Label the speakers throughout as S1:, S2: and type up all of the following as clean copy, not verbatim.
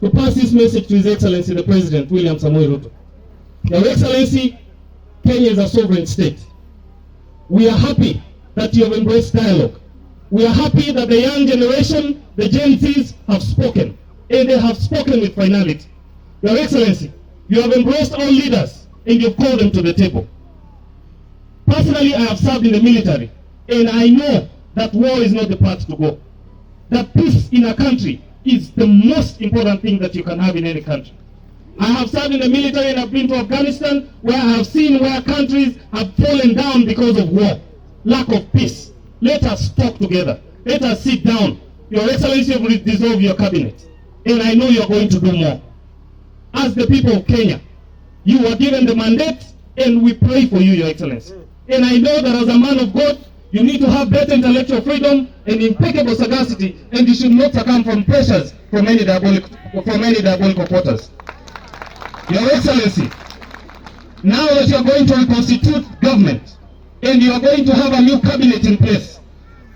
S1: to pass this message to His Excellency the President, William Samoei Ruto. Your Excellency, Kenya is a sovereign state. We are happy that you have embraced dialogue. We are happy that the young generation, the Gen Zs, have spoken, and they have spoken with finality. Your Excellency, you have embraced all leaders, and you have called them to the table. Personally, I have served in the military, and I know that war is not the path to go. That peace in a country is the most important thing that you can have in any country. I have served in the military and I've been to Afghanistan, where I have seen where countries have fallen down because of war, lack of peace. Let us talk together. Let us sit down. Your Excellency, you have dissolved your cabinet, and I know you are going to do more. As the people of Kenya, you were given the mandate, and we pray for you, Your Excellency. And I know that as a man of God, you need to have better intellectual freedom and impeccable sagacity, and you should not succumb from pressures from any diabolical quarters. Your Excellency, now that you are going to reconstitute government and you are going to have a new cabinet in place,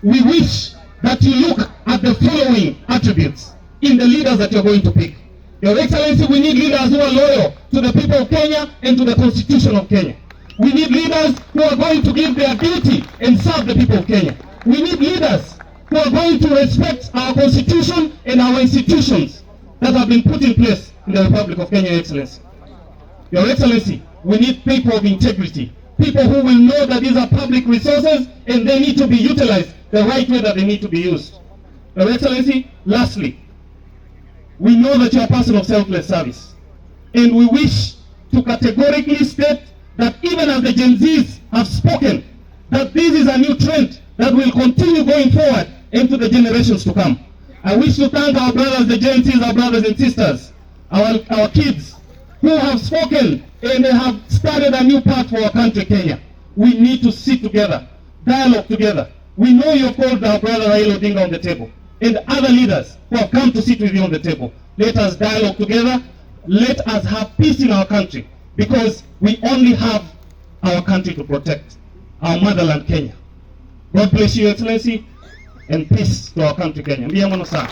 S1: we wish that you look at the following attributes in the leaders that you are going to pick. Your Excellency, we need leaders who are loyal to the people of Kenya and to the Constitution of Kenya. We need leaders who are going to give their duty and serve the people of Kenya. We need leaders who are going to respect our Constitution and our institutions that have been put in place in the Republic of Kenya, Your Excellency. Your Excellency, we need people of integrity, people who will know that these are public resources and they need to be utilized the right way that they need to be used. Your Excellency, lastly, we know that you are a person of selfless service, and we wish to categorically state that even as the Gen Zs have spoken, that this is a new trend that will continue going forward into the generations to come. I wish to thank our brothers, the Gen Zs, our brothers and sisters, our kids, who have spoken and they have started a new path for our country, Kenya. We need to sit together, dialogue together. We know you have called our brother Raila Odinga on the table, and other leaders who have come to sit with you on the table. Let us dialogue together. Let us have peace in our country, because we only have our country to protect, our motherland, Kenya. God bless you, Excellency, and peace to our country, Kenya. Mbia mono sana.